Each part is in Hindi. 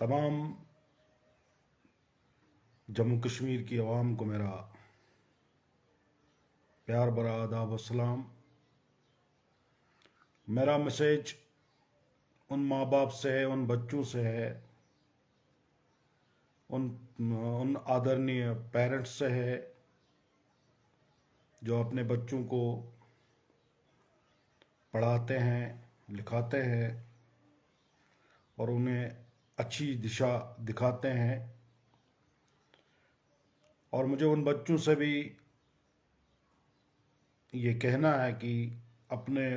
तमाम जम्मू कश्मीर की आवाम को मेरा प्यार भरा आदाब अस्सलाम। मेरा मैसेज उन माँ बाप से है, उन बच्चों से है, उन आदरणीय पेरेंट्स से है जो अपने बच्चों को पढ़ाते हैं, लिखाते हैं और उन्हें अच्छी दिशा दिखाते हैं। और मुझे उन बच्चों से भी ये कहना है कि अपने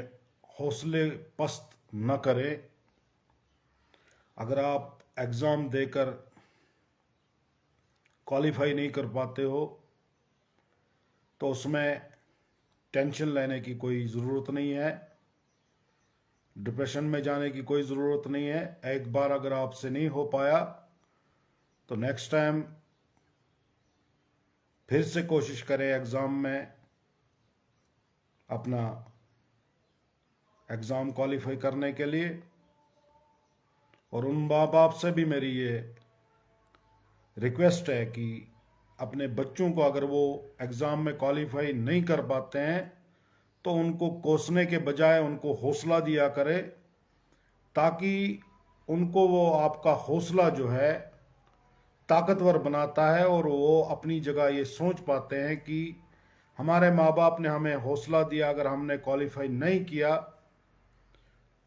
हौसले पस्त न करें। अगर आप एग्ज़ाम देकर क्वालिफाई नहीं कर पाते हो तो उसमें टेंशन लेने की कोई ज़रूरत नहीं है, डिप्रेशन में जाने की कोई ज़रूरत नहीं है। एक बार अगर आपसे नहीं हो पाया तो नेक्स्ट टाइम फिर से कोशिश करें एग्ज़ाम में अपना एग्ज़ाम क्वालिफाई करने के लिए। और उन माँ बाप से भी मेरी ये रिक्वेस्ट है कि अपने बच्चों को अगर वो एग्ज़ाम में क्वालिफाई नहीं कर पाते हैं तो उनको कोसने के बजाय उनको हौसला दिया करे, ताकि उनको वो आपका हौसला जो है ताकतवर बनाता है और वो अपनी जगह ये सोच पाते हैं कि हमारे माँ बाप ने हमें हौसला दिया, अगर हमने क्वालिफाई नहीं किया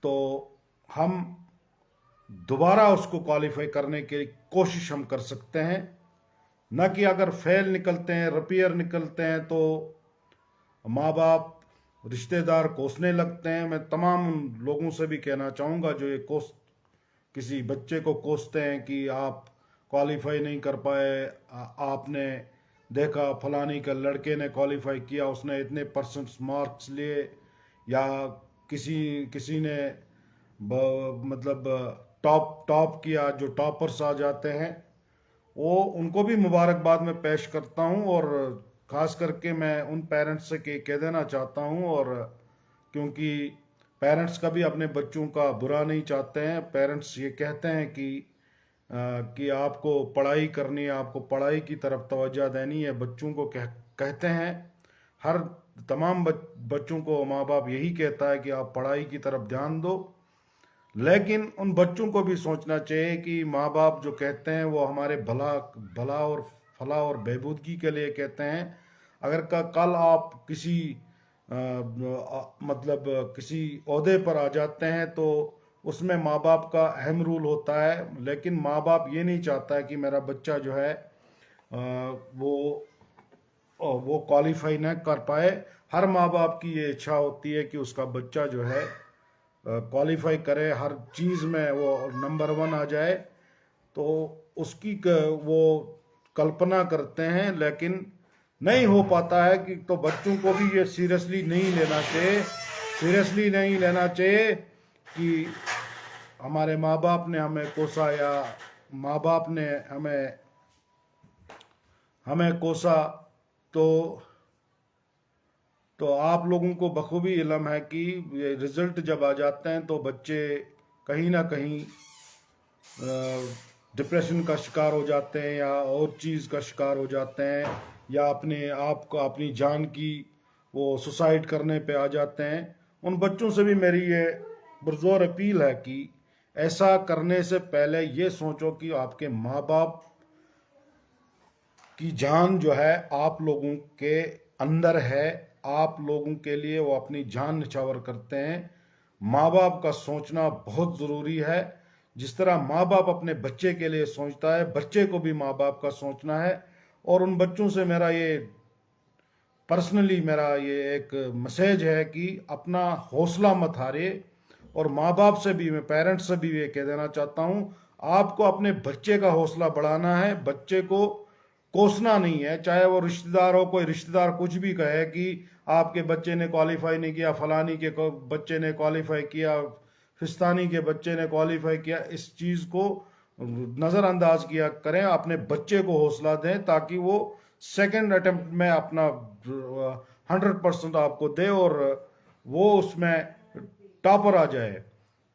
तो हम दोबारा उसको क्वालिफाई करने की कोशिश हम कर सकते हैं। न कि अगर फेल निकलते हैं, रिपेयर निकलते हैं तो माँ बाप रिश्तेदार कोसने लगते हैं। मैं तमाम उन लोगों से भी कहना चाहूँगा जो ये किसी बच्चे को कोसते हैं कि आप क्वालिफाई नहीं कर पाए, आपने देखा फलानी का लड़के ने क्वालिफाई किया, उसने इतने परसेंट मार्क्स लिए, या किसी किसी ने मतलब टॉप किया, जो टॉपर्स आ जाते हैं वो उनको भी मुबारकबाद में पेश करता हूँ। और ख़ास करके मैं उन पेरेंट्स से कह देना चाहता हूँ, और क्योंकि पेरेंट्स कभी अपने बच्चों का बुरा नहीं चाहते हैं। पेरेंट्स ये कहते हैं कि आपको पढ़ाई करनी है, आपको पढ़ाई की तरफ तवज्जो देनी है। बच्चों को कहते हैं, हर तमाम बच्चों को माँ बाप यही कहता है कि आप पढ़ाई की तरफ ध्यान दो। लेकिन उन बच्चों को भी सोचना चाहिए कि माँ बाप जो कहते हैं वो हमारे भला और फलाह और बहबूदगी के लिए कहते हैं। अगर कल आप किसी मतलब किसी ओहदे पर आ जाते हैं तो उसमें माँ बाप का अहम रोल होता है। लेकिन माँ बाप ये नहीं चाहता है कि मेरा बच्चा जो है वो क्वालिफाई न कर पाए। हर माँ बाप की ये इच्छा होती है कि उसका बच्चा जो है क्वालिफाई करे, हर चीज़ में वो नंबर 1 आ जाए। तो उसकी वो कल्पना करते हैं, लेकिन नहीं हो पाता है कि तो बच्चों को भी ये सीरियसली नहीं लेना चाहिए कि हमारे माँ बाप ने हमें कोसा या माँ बाप ने हमें कोसा। तो आप लोगों को बखूबी इल्म है कि ये रिज़ल्ट जब आ जाते हैं तो बच्चे कहीं ना कहीं डिप्रेशन का शिकार हो जाते हैं या और चीज़ का शिकार हो जाते हैं, या अपने आप को अपनी जान की वो सुसाइड करने पे आ जाते हैं। उन बच्चों से भी मेरी ये पुरज़ोर अपील है कि ऐसा करने से पहले ये सोचो कि आपके माँ बाप की जान जो है आप लोगों के अंदर है, आप लोगों के लिए वो अपनी जान निछावर करते हैं। माँ बाप का सोचना बहुत ज़रूरी है। जिस तरह माँ बाप अपने बच्चे के लिए सोचता है, बच्चे को भी माँ बाप का सोचना है। और उन बच्चों से मेरा ये एक मैसेज है कि अपना हौसला मत हारे। और माँ बाप से भी, मैं पेरेंट्स से भी ये कह देना चाहता हूँ, आपको अपने बच्चे का हौसला बढ़ाना है, बच्चे को कोसना नहीं है। चाहे वो रिश्तेदार हो, कोई रिश्तेदार कुछ भी कहे कि आपके बच्चे ने क्वालिफाई नहीं किया, फलानी के बच्चे ने क्वालिफाई किया, फिस्तानी के बच्चे ने क्वालिफाई किया, इस चीज़ को नज़रअंदाज किया करें। अपने बच्चे को हौसला दें ताकि वो सेकंड अटेम्प्ट में अपना 100% आपको दे और वो उसमें टॉपर आ जाए।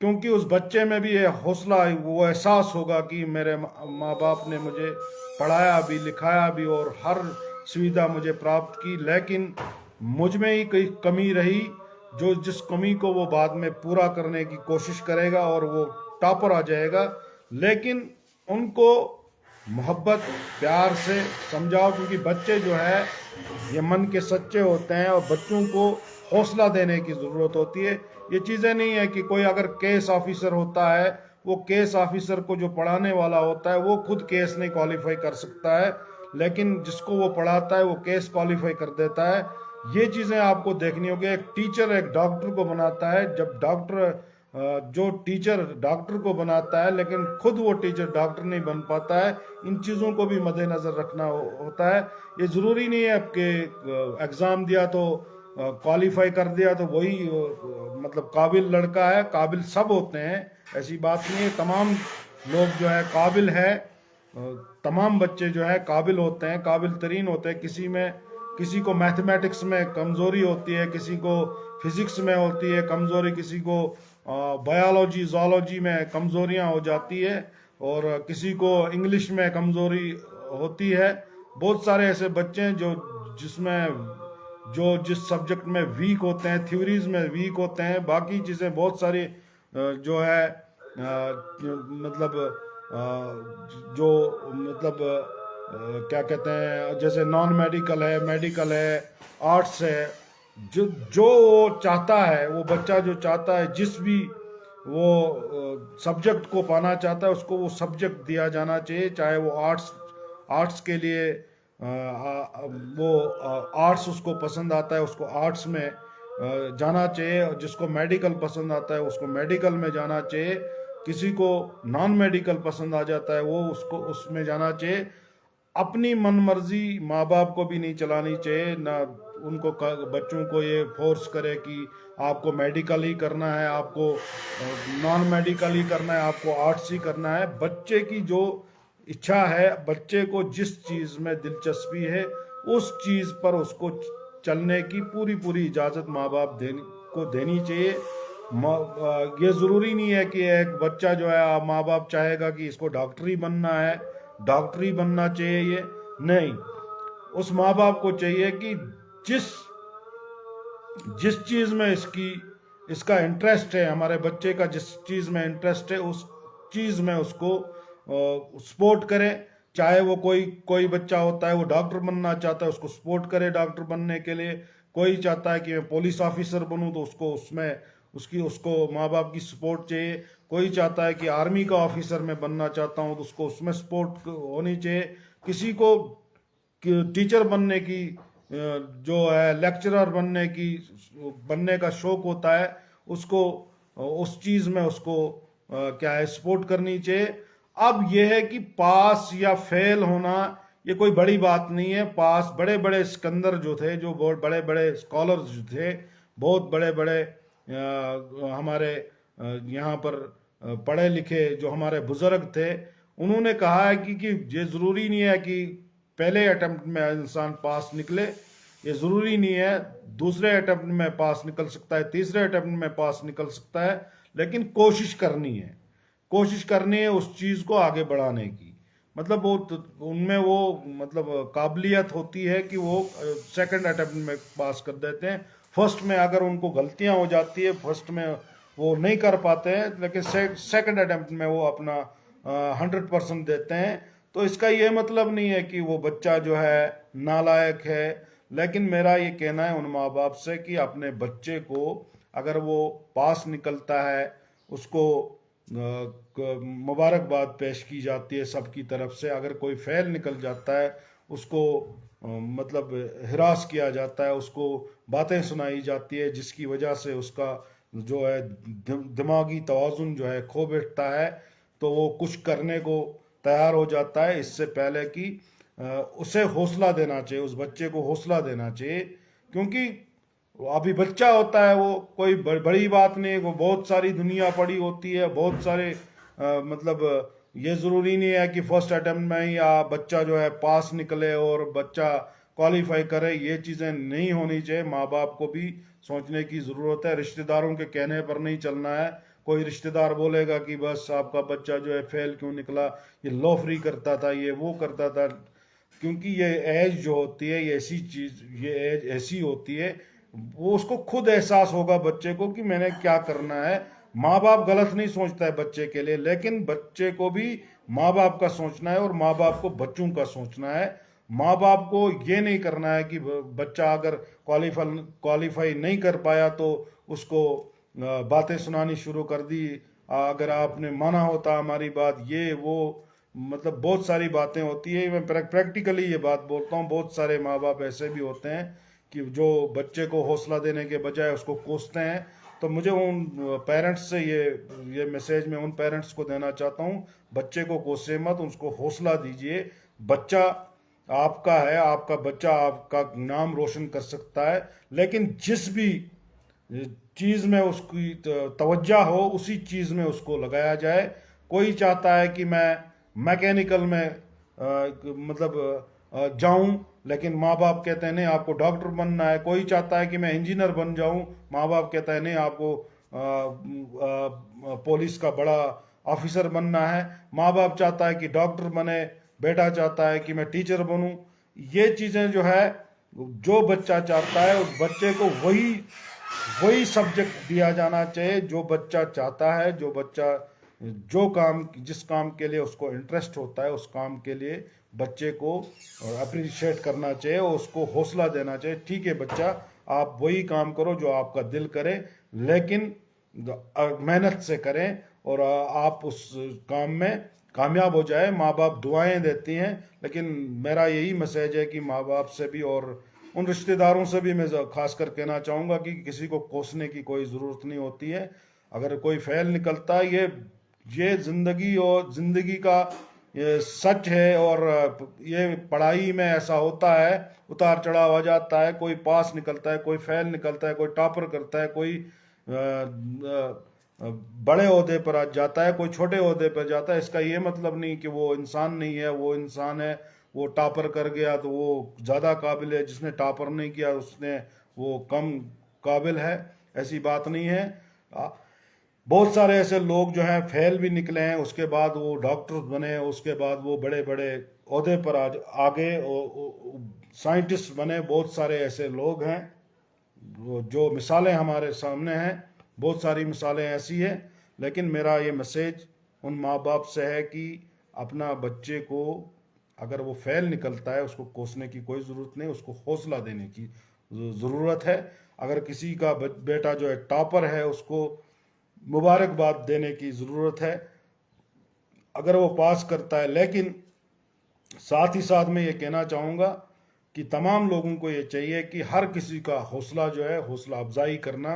क्योंकि उस बच्चे में भी ये हौसला, वो एहसास होगा कि मेरे माँ बाप ने मुझे पढ़ाया भी, लिखाया भी और हर सुविधा मुझे प्राप्त की, लेकिन मुझ में ही कोई कमी रही, जो जिस कमी को वो बाद में पूरा करने की कोशिश करेगा और वो टॉपर आ जाएगा। लेकिन उनको मोहब्बत प्यार से समझाओ, क्योंकि बच्चे जो है ये मन के सच्चे होते हैं और बच्चों को हौसला देने की ज़रूरत होती है। ये चीज़ें नहीं है कि कोई अगर केस ऑफिसर होता है, वो केस ऑफिसर को जो पढ़ाने वाला होता है वो खुद केस नहीं क्वालिफाई कर सकता है, लेकिन जिसको वो पढ़ाता है वो केस क्वालिफाई कर देता है। ये चीज़ें आपको देखनी होगी। एक टीचर एक डॉक्टर को बनाता है, जब डॉक्टर जो टीचर डॉक्टर को बनाता है लेकिन खुद वो टीचर डॉक्टर नहीं बन पाता है, इन चीज़ों को भी मद्देनज़र रखना होता है। ये ज़रूरी नहीं है आपके एग्ज़ाम दिया तो क्वालिफाई कर दिया तो वही मतलब काबिल लड़का है। काबिल सब होते हैं, ऐसी बात नहीं है। तमाम लोग जो है काबिल है, तमाम बच्चे जो है काबिल होते हैं, काबिल तरीन होते हैं। किसी को मैथमेटिक्स में कमज़ोरी होती है, किसी को फिज़िक्स में होती है कमज़ोरी, किसी को बायोलॉजी जोलॉजी में कमज़ोरियाँ हो जाती है, और किसी को इंग्लिश में कमज़ोरी होती है। बहुत सारे ऐसे बच्चे हैं जो जिस सब्जेक्ट में वीक होते हैं, थ्योरीज में वीक होते हैं, बाकी चीज़ें बहुत सारी जो है मतलब जो मतलब क्या कहते हैं, जैसे नॉन मेडिकल है, मेडिकल है, आर्ट्स है, जो जो वो चाहता है, वो बच्चा जो चाहता है, जिस भी वो सब्जेक्ट को पाना चाहता है उसको वो सब्जेक्ट दिया जाना चाहिए। चाहे वो आर्ट्स आर्ट्स के लिए वो आर्ट्स उसको पसंद आता है, उसको आर्ट्स में जाना चाहिए, और जिसको मेडिकल पसंद आता है उसको मेडिकल में जाना चाहिए। किसी को नॉन मेडिकल पसंद आ जाता है वो उसको उसमें जाना चाहिए। अपनी मन मर्जी माँ बाप को भी नहीं चलानी चाहिए, ना उनको बच्चों को ये फोर्स करे कि आपको मेडिकल ही करना है, आपको नॉन मेडिकल ही करना है, आपको आर्ट्स ही करना है। बच्चे की जो इच्छा है, बच्चे को जिस चीज़ में दिलचस्पी है उस चीज़ पर उसको चलने की पूरी पूरी इजाज़त माँ बाप को देनी चाहिए। ये ज़रूरी नहीं है कि एक बच्चा जो है माँ बाप चाहेगा कि इसको डॉक्टर ही बनना है, डॉक्टर ही बनना चाहिए, ये नहीं। उस माँ बाप को चाहिए कि जिस जिस चीज़ में इसका इंटरेस्ट है, हमारे बच्चे का जिस चीज़ में इंटरेस्ट है उस चीज़ में उसको सपोर्ट करें। चाहे वो कोई बच्चा होता है वो डॉक्टर बनना चाहता है, उसको सपोर्ट करे डॉक्टर बनने के लिए। कोई चाहता है कि मैं पुलिस ऑफिसर बनूं तो उसको माँ बाप की सपोर्ट चाहिए। कोई चाहता है कि आर्मी का ऑफिसर मैं बनना चाहता हूं तो उसको उसमें सपोर्ट होनी चाहिए। किसी को टीचर बनने की जो है, लेक्चरर बनने का शौक होता है, उसको उस चीज़ में उसको क्या है, सपोर्ट करनी चाहिए। अब यह है कि पास या फेल होना ये कोई बड़ी बात नहीं है। पास बड़े बड़े सिकंदर जो थे, जो बहुत बड़े बड़े स्कॉलर्स जो थे, बहुत बड़े बड़े हमारे यहाँ पर पढ़े लिखे जो हमारे बुजुर्ग थे, उन्होंने कहा है कि ये ज़रूरी नहीं है कि पहले अटेम्प्ट में इंसान पास निकले, ये ज़रूरी नहीं है। दूसरे अटेम्प्ट में पास निकल सकता है, तीसरे अटेम्प्ट में पास निकल सकता है, लेकिन कोशिश करनी है, कोशिश करनी है उस चीज़ को आगे बढ़ाने की। मतलब वो उनमें वो मतलब काबिलियत होती है कि वो सेकंड अटेम्प्ट में पास कर देते हैं। फर्स्ट में अगर उनको गलतियां हो जाती है, फर्स्ट में वो नहीं कर पाते हैं, लेकिन सेकंड अटेम्प्ट में वो अपना 100% देते हैं। तो इसका ये मतलब नहीं है कि वो बच्चा जो है नालायक है, लेकिन मेरा ये कहना है उन माँ बाप से कि अपने बच्चे को अगर वो पास निकलता है उसको मुबारकबाद पेश की जाती है सबकी तरफ से। अगर कोई फेल निकल जाता है उसको मतलब हिरास किया जाता है, उसको बातें सुनाई जाती है जिसकी वजह से उसका जो है दिमागी तवाज़ुन जो है खो बैठता है, तो वो कुछ करने को तैयार हो जाता है। इससे पहले कि उसे हौसला देना चाहिए, उस बच्चे को हौसला देना चाहिए, क्योंकि वो अभी बच्चा होता है, वो कोई बड़ी बात नहीं, वो बहुत सारी दुनिया पड़ी होती है, बहुत सारे मतलब ये ज़रूरी नहीं है कि फर्स्ट अटेम्प्ट में ही बच्चा जो है पास निकले और बच्चा क्वालिफाई करे। ये चीज़ें नहीं होनी चाहिए। माँ बाप को भी सोचने की ज़रूरत है, रिश्तेदारों के कहने पर नहीं चलना है। कोई रिश्तेदार बोलेगा कि बस आपका बच्चा जो है फेल क्यों निकला, ये लोफरी करता था, ये वो करता था। क्योंकि ये एज जो होती है, ये ऐसी चीज, ये एज ऐसी होती है, वो उसको खुद एहसास होगा बच्चे को कि मैंने क्या करना है। माँ बाप गलत नहीं सोचता है बच्चे के लिए, लेकिन बच्चे को भी माँ बाप का सोचना है और माँ बाप को बच्चों का सोचना है। माँ बाप को ये नहीं करना है कि बच्चा अगर क्वालिफाई नहीं कर पाया तो उसको बातें सुनानी शुरू कर दी, अगर आपने माना होता हमारी बात, ये वो, मतलब बहुत सारी बातें होती है। मैं प्रैक्टिकली ये बात बोलता हूँ, बहुत सारे माँ बाप ऐसे भी होते हैं कि जो बच्चे को हौसला देने के बजाय उसको कोसते हैं। तो मुझे उन पेरेंट्स से ये मैसेज मैं उन पेरेंट्स को देना चाहता हूँ, बच्चे को कोसे मत, उसको हौसला दीजिए। बच्चा आपका है, आपका बच्चा आपका नाम रोशन कर सकता है, लेकिन जिस भी चीज में उसकी तवज्जो हो उसी चीज में उसको लगाया जाए। कोई चाहता है कि मैं मैकेनिकल में मतलब जाऊं, लेकिन माँ बाप कहते हैं नहीं आपको डॉक्टर बनना है। कोई चाहता है कि मैं इंजीनियर बन जाऊं, माँ बाप कहता है नहीं आपको पुलिस का बड़ा ऑफिसर बनना है। माँ बाप चाहता है कि डॉक्टर बने, बेटा चाहता है कि मैं टीचर बनूं। ये चीजें जो है, जो बच्चा चाहता है उस बच्चे को वही वही सब्जेक्ट दिया जाना चाहिए जो बच्चा चाहता है। जो बच्चा जो काम, जिस काम के लिए उसको इंटरेस्ट होता है, उस काम के लिए बच्चे को अप्रिशिएट करना चाहिए और उसको हौसला देना चाहिए। ठीक है बच्चा, आप वही काम करो जो आपका दिल करे, लेकिन मेहनत से करें और आप उस काम में कामयाब हो जाए। माँ बाप दुआएं देती हैं, लेकिन मेरा यही मैसेज है कि माँ बाप से भी और उन रिश्तेदारों से भी मैं खास कर कहना चाहूँगा कि किसी को कोसने की कोई ज़रूरत नहीं होती है। अगर कोई फेल निकलता है, ये ज़िंदगी और ज़िंदगी का ये सच है। और ये पढ़ाई में ऐसा होता है, उतार चढ़ाव आ जाता है, कोई पास निकलता है, कोई फेल निकलता है, कोई टॉपर करता है, कोई बड़े ओहदे पर आ जाता है, कोई छोटे ओहदे पर जाता है। इसका ये मतलब नहीं कि वो इंसान नहीं है, वो इंसान है। वो टॉपर कर गया तो वो ज़्यादा काबिल है, जिसने टॉपर नहीं किया उसने वो कम काबिल है, ऐसी बात नहीं है। आ, बहुत सारे ऐसे लोग जो हैं फेल भी निकले हैं, उसके बाद वो डॉक्टर बने, उसके बाद वो बड़े बड़े ओहदे पर आगे साइंटिस्ट बने। बहुत सारे ऐसे लोग हैं जो मिसालें हमारे सामने हैं, बहुत सारी मिसालें ऐसी हैं। लेकिन मेरा ये मैसेज उन माँ बाप से है कि अपना बच्चे को, अगर वो फेल निकलता है उसको कोसने की कोई ज़रूरत नहीं, उसको हौसला देने की ज़रूरत है। अगर किसी का बेटा जो है टॉपर है, उसको मुबारकबाद देने की ज़रूरत है अगर वो पास करता है। लेकिन साथ ही साथ मैं ये कहना चाहूँगा कि तमाम लोगों को ये चाहिए कि हर किसी का हौसला जो है, हौसला अफजाई करना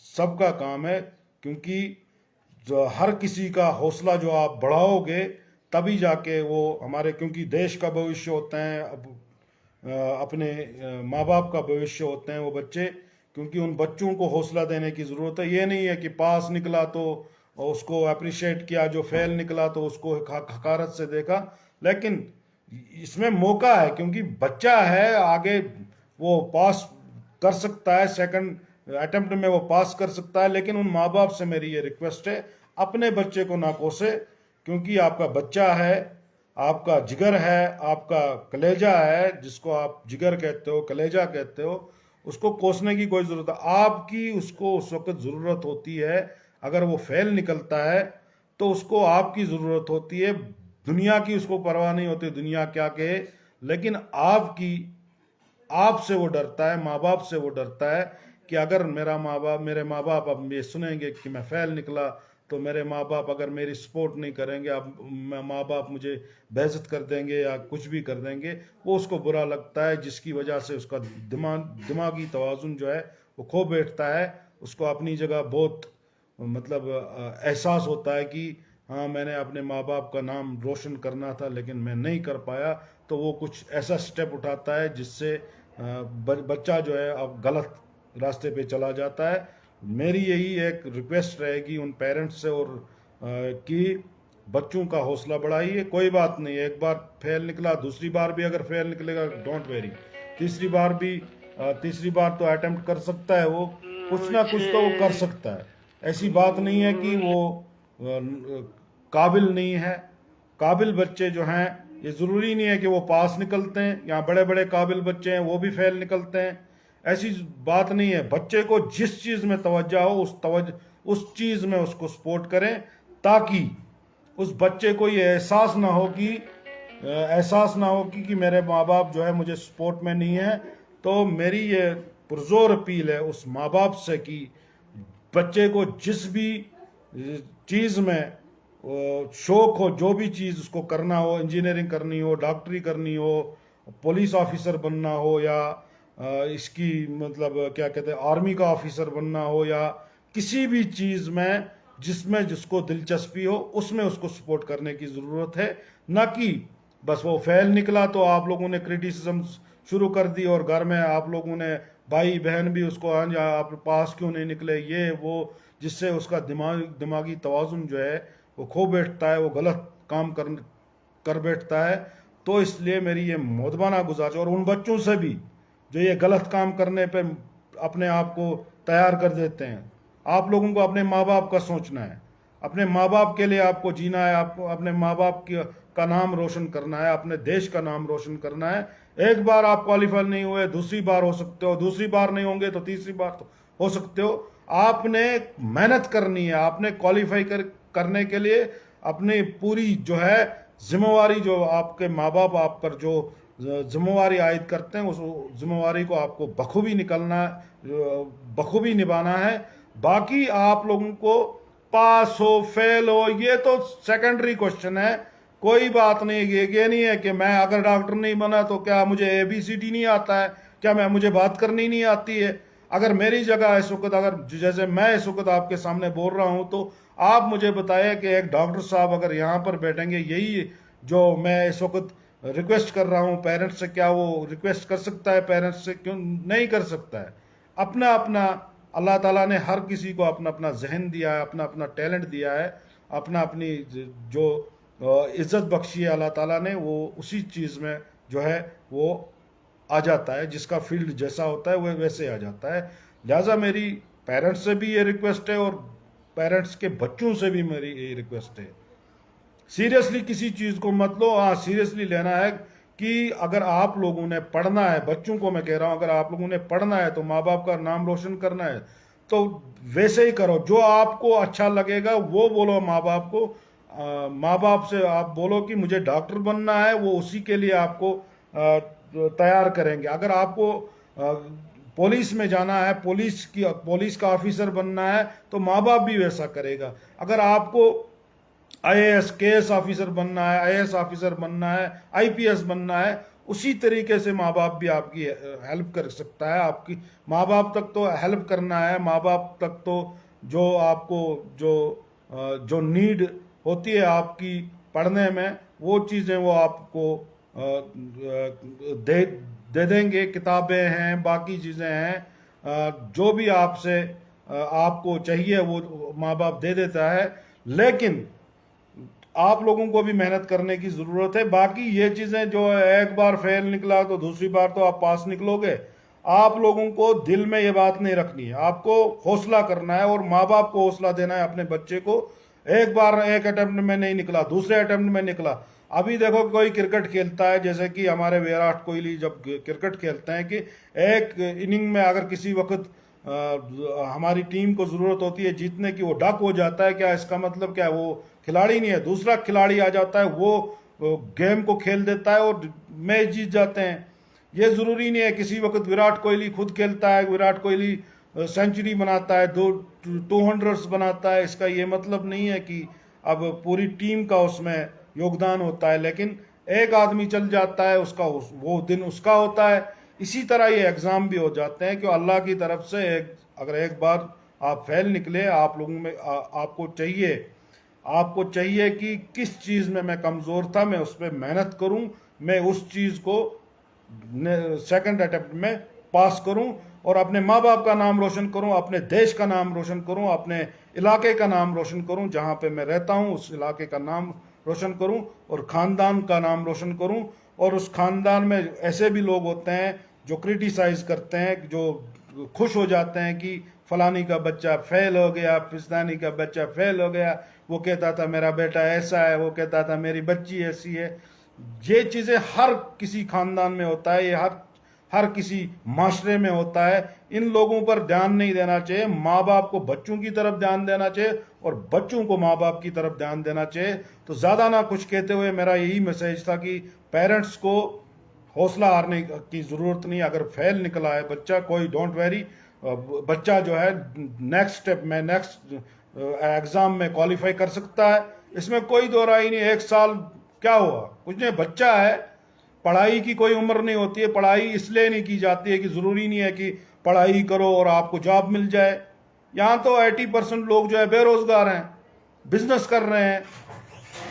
सबका काम है। क्योंकि जो हर किसी का हौसला जो आप बढ़ाओगे तभी जाके वो हमारे, क्योंकि देश का भविष्य होते हैं, अपने माँ बाप का भविष्य होते हैं वो बच्चे। क्योंकि उन बच्चों को हौसला देने की ज़रूरत है। ये नहीं है कि पास निकला तो उसको अप्रिशिएट किया, जो फेल निकला तो उसको हकारत से देखा। लेकिन इसमें मौका है, क्योंकि बच्चा है, आगे वो पास कर सकता है, सेकंड अटेम्प्ट में वो पास कर सकता है। लेकिन उन माँ बाप से मेरी ये रिक्वेस्ट है, अपने बच्चे को ना कोसे, क्योंकि आपका बच्चा है, आपका जिगर है, आपका कलेजा है, जिसको आप जिगर कहते हो, कलेजा कहते हो, उसको कोसने की कोई ज़रूरत है आपकी उसको उस वक्त ज़रूरत होती है। अगर वो फेल निकलता है तो उसको आपकी ज़रूरत होती है, दुनिया की उसको परवाह नहीं होती दुनिया क्या कहे। लेकिन आपकी, आपसे वो डरता है, माँ बाप से वो डरता है कि अगर मेरे माँ बाप अब ये सुनेंगे कि मैं फेल निकला तो मेरे माँ बाप अगर मेरी सपोर्ट नहीं करेंगे, अब माँ बाप मुझे बेइज्जत कर देंगे या कुछ भी कर देंगे, वो उसको बुरा लगता है, जिसकी वजह से उसका दिमागी तवाज़ुन जो है वो खो बैठता है। उसको अपनी जगह बहुत मतलब एहसास होता है कि हाँ मैंने अपने माँ बाप का नाम रोशन करना था लेकिन मैं नहीं कर पाया। तो वो कुछ ऐसा स्टेप उठाता है जिससे बच्चा जो है अब गलत रास्ते पे चला जाता है। मेरी यही एक रिक्वेस्ट रहेगी उन पेरेंट्स से और कि बच्चों का हौसला बढ़ाइए। कोई बात नहीं, एक बार फेल निकला, दूसरी बार भी अगर फेल निकलेगा डोंट वेरी, तीसरी बार तो अटेम्प्ट कर सकता है वो, कुछ ना कुछ तो वो कर सकता है। ऐसी बात नहीं है कि वो काबिल नहीं है। काबिल बच्चे जो हैं, ये ज़रूरी नहीं है कि वो पास निकलते हैं, यहाँ बड़े बड़े काबिल बच्चे हैं वो भी फेल निकलते हैं। ऐसी बात नहीं है। बच्चे को जिस चीज़ में तवज्जो हो उस चीज़ में उसको सपोर्ट करें, ताकि उस बच्चे को ये एहसास ना हो कि मेरे माँ बाप जो है मुझे सपोर्ट में नहीं है। तो मेरी ये पुरजोर अपील है उस माँ बाप से कि बच्चे को जिस भी चीज़ में शौक हो, जो भी चीज़ उसको करना हो, इंजीनियरिंग करनी हो, डॉक्टरी करनी हो, पुलिस ऑफिसर बनना हो, या इसकी मतलब क्या कहते हैं आर्मी का ऑफिसर बनना हो, या किसी भी चीज़ में जिसमें जिसको दिलचस्पी हो उसमें उसको सपोर्ट करने की ज़रूरत है। ना कि बस वो फेल निकला तो आप लोगों ने क्रिटिसिज्म शुरू कर दी, और घर में आप लोगों ने भाई बहन भी उसको हाँ जी आप पास क्यों नहीं निकले, ये वो, जिससे उसका दिमागी तवाज़ुन जो है वो खो बैठता है, वो गलत काम कर बैठता है। तो इसलिए मेरी ये मोदबाना गुजारिश, और उन बच्चों से भी जो ये गलत काम करने पे अपने आप को तैयार कर देते हैं, आप लोगों को अपने माँ बाप का सोचना है। अपने माँ बाप के लिए आपको जीना है, आपको अपने माँ बाप का नाम रोशन करना है, अपने देश का नाम रोशन करना है। एक बार आप क्वालिफाई नहीं हुए, दूसरी बार हो सकते हो, दूसरी बार नहीं होंगे तो तीसरी बार तो हो सकते हो। आपने मेहनत करनी है, आपने क्वालिफाई करने के लिए अपनी पूरी जो है जिम्मेवारी, जो आपके माँ बाप आप पर जो जिम्मेवारी आयद करते हैं, उस जिम्मेवारी को आपको बखूबी निभाना है। बाकी आप लोगों को पास हो फेल हो ये तो सेकेंडरी क्वेश्चन है, कोई बात नहीं। ये नहीं है कि मैं अगर डॉक्टर नहीं बना तो क्या मुझे ABCD नहीं आता है, क्या मुझे बात करनी नहीं आती है। अगर मेरी जगह इस वक्त, अगर जैसे मैं इस वक्त आपके सामने बोल रहा हूं, तो आप मुझे बताइए कि एक डॉक्टर साहब अगर यहाँ पर बैठेंगे, यही जो मैं इस वक्त रिक्वेस्ट कर रहा हूँ पेरेंट्स से, क्या वो रिक्वेस्ट कर सकता है पेरेंट्स से? क्यों नहीं कर सकता है? अपना अपना अल्लाह ताला ने हर किसी को अपना अपना जहन दिया है, अपना अपना टैलेंट दिया है, अपना अपनी जो इज्जत बख्शी है अल्लाह ताला ने, वो उसी चीज़ में जो है वो आ जाता है। जिसका फील्ड जैसा होता है वह वैसे आ जाता है। लिहाजा मेरी पेरेंट्स से भी ये रिक्वेस्ट है, और पेरेंट्स के बच्चों से भी मेरी ये रिक्वेस्ट है, सीरियसली किसी चीज़ को मत लो। हाँ, सीरियसली लेना है कि अगर आप लोगों ने पढ़ना है, बच्चों को मैं कह रहा हूँ, अगर आप लोगों ने पढ़ना है तो माँ बाप का नाम रोशन करना है तो वैसे ही करो, जो आपको अच्छा लगेगा वो बोलो माँ बाप को। माँ बाप से आप बोलो कि मुझे डॉक्टर बनना है, वो उसी के लिए आपको तैयार करेंगे। अगर आपको पुलिस में जाना है, पुलिस का ऑफिसर बनना है, तो माँ बाप भी वैसा करेगा। अगर आपको IAS KS ऑफिसर बनना है, IAS ऑफिसर बनना है, IPS बनना है, उसी तरीके से माँ बाप भी आपकी हेल्प कर सकता है। आपकी माँ बाप तक तो हेल्प करना है, माँ बाप तक तो जो आपको जो नीड होती है आपकी पढ़ने में, वो चीज़ें वो आपको दे दे देंगे। किताबें हैं, बाकी चीज़ें हैं, जो भी आपसे आपको चाहिए वो माँ बाप दे देता है। लेकिन आप लोगों को भी मेहनत करने की ज़रूरत है। बाकी ये चीज़ें जो है, एक बार फेल निकला तो दूसरी बार तो आप पास निकलोगे, आप लोगों को दिल में ये बात नहीं रखनी है। आपको हौसला करना है, और माँ बाप को हौसला देना है अपने बच्चे को। एक बार एक अटेम्प्ट में नहीं निकला, दूसरे अटेम्प्ट में निकला। अभी देखो कोई क्रिकेट खेलता है, जैसे कि हमारे विराट कोहली जब क्रिकेट खेलते हैं, कि एक इनिंग में अगर किसी वक्त हमारी टीम को ज़रूरत होती है जीतने की, वो डक हो जाता है, क्या इसका मतलब क्या है? वो खिलाड़ी नहीं है, दूसरा खिलाड़ी आ जाता है, वो गेम को खेल देता है और मैच जीत जाते हैं। ये ज़रूरी नहीं है किसी वक्त विराट कोहली खुद खेलता है, विराट कोहली सेंचुरी बनाता है, 200 बनाता है, इसका ये मतलब नहीं है कि अब पूरी टीम का उसमें योगदान होता है। लेकिन एक आदमी चल जाता है, वो दिन उसका होता है। इसी तरह ये एग्ज़ाम भी हो जाते हैं कि अल्लाह की तरफ से अगर एक बार आप फेल निकले, आप लोगों में आपको चाहिए कि किस चीज़ में मैं कमज़ोर था, मैं उस पर मेहनत करूं, मैं उस चीज़ को सेकंड अटेम्प्ट में पास करूं, और अपने माँ बाप का नाम रोशन करूं, अपने देश का नाम रोशन करूं, अपने इलाके का नाम रोशन करूं, जहां पे मैं रहता हूं उस इलाके का नाम रोशन करूं, और ख़ानदान का नाम रोशन करूं। और उस ख़ानदान में ऐसे भी लोग होते हैं जो क्रिटिसाइज़ करते हैं, जो खुश हो जाते हैं कि फलानी का बच्चा फेल हो गया, फिस्तानी का बच्चा फेल हो गया, वो कहता था मेरा बेटा ऐसा है, वो कहता था मेरी बच्ची ऐसी है। ये चीज़ें हर किसी खानदान में होता है, ये हर किसी माशरे में होता है। इन लोगों पर ध्यान नहीं देना चाहिए। माँ बाप को बच्चों की तरफ ध्यान देना चाहिए और बच्चों को माँ बाप की तरफ ध्यान देना चाहिए। तो ज़्यादा ना कुछ कहते हुए मेरा यही मैसेज था कि पेरेंट्स को हौसला हारने की ज़रूरत नहीं। अगर फेल निकला है बच्चा, कोई डोंट वेरी, बच्चा जो है नेक्स्ट स्टेप में, नेक्स्ट एग्ज़ाम में क्वालिफाई कर सकता है। इसमें कोई दो राय नहीं। 1 साल क्या हुआ, कुछ नहीं, बच्चा है। पढ़ाई की कोई उम्र नहीं होती है। पढ़ाई इसलिए नहीं की जाती है कि ज़रूरी नहीं है कि पढ़ाई करो और आपको जॉब मिल जाए। यहाँ तो 80% लोग जो है बेरोजगार हैं, बिजनेस कर रहे हैं,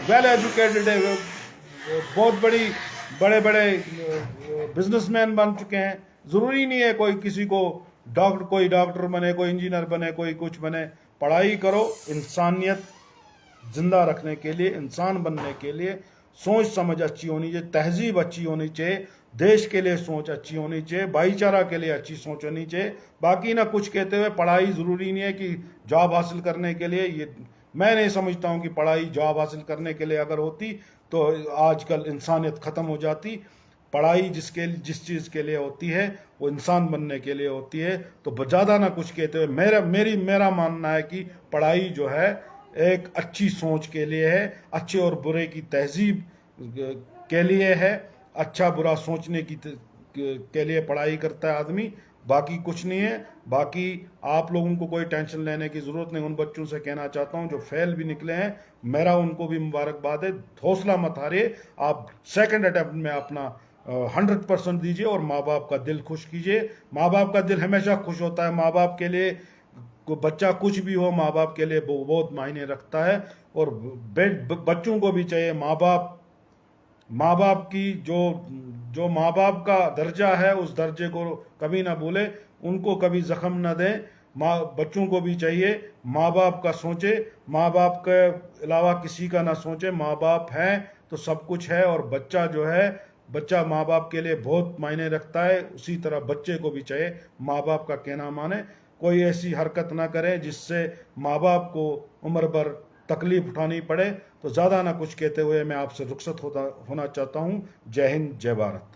वेल एजुकेटेड है, बहुत बड़े बड़े बिजनेसमैन बन चुके हैं। ज़रूरी नहीं है कोई किसी को कोई डॉक्टर बने, कोई इंजीनियर बने, कोई कुछ बने। पढ़ाई करो इंसानियत जिंदा रखने के लिए, इंसान बनने के लिए। सोच समझ अच्छी होनी चाहिए, तहजीब अच्छी होनी चाहिए, देश के लिए सोच अच्छी होनी चाहिए, भाईचारा के लिए अच्छी सोच होनी चाहिए। बाकी ना कुछ कहते हुए, पढ़ाई ज़रूरी नहीं है कि जॉब हासिल करने के लिए। ये मैं नहीं समझता हूँ कि पढ़ाई जॉब हासिल करने के लिए अगर होती तो आजकल इंसानियत ख़त्म हो जाती। पढ़ाई जिस चीज़ के लिए होती है वो इंसान बनने के लिए होती है। तो ज़्यादा ना कुछ कहते हुए मेरा मानना है कि पढ़ाई जो है एक अच्छी सोच के लिए है, अच्छे और बुरे की तहजीब के लिए है, अच्छा बुरा सोचने के लिए पढ़ाई करता है आदमी। बाकी कुछ नहीं है। बाकी आप लोगों को कोई टेंशन लेने की ज़रूरत नहीं। उन बच्चों से कहना चाहता हूँ जो फेल भी निकले हैं, मेरा उनको भी मुबारकबाद है। हौसला मत हारिए, आप सेकंड अटेम्प्ट में अपना 100% दीजिए और माँ बाप का दिल खुश कीजिए। माँ बाप का दिल हमेशा खुश होता है। माँ बाप के लिए बच्चा कुछ भी हो, माँ बाप के लिए बहुत मायने रखता है। और बच्चों को भी चाहिए माँ बाप की जो माँ बाप का दर्जा है उस दर्जे को कभी ना भूले, उनको कभी जख्म ना दें। बच्चों को भी चाहिए माँ बाप का सोचे, माँ बाप के अलावा किसी का ना सोचे। माँ बाप हैं तो सब कुछ है। और बच्चा जो है, बच्चा माँ बाप के लिए बहुत मायने रखता है। उसी तरह बच्चे को भी चाहिए माँ बाप का कहना माने। कोई ऐसी हरकत ना करे जिससे माँ बाप को उम्र भर तकलीफ उठानी पड़े। तो ज़्यादा ना कुछ कहते हुए मैं आपसे रुखसत होना चाहता हूँ। जय हिंद, जय भारत।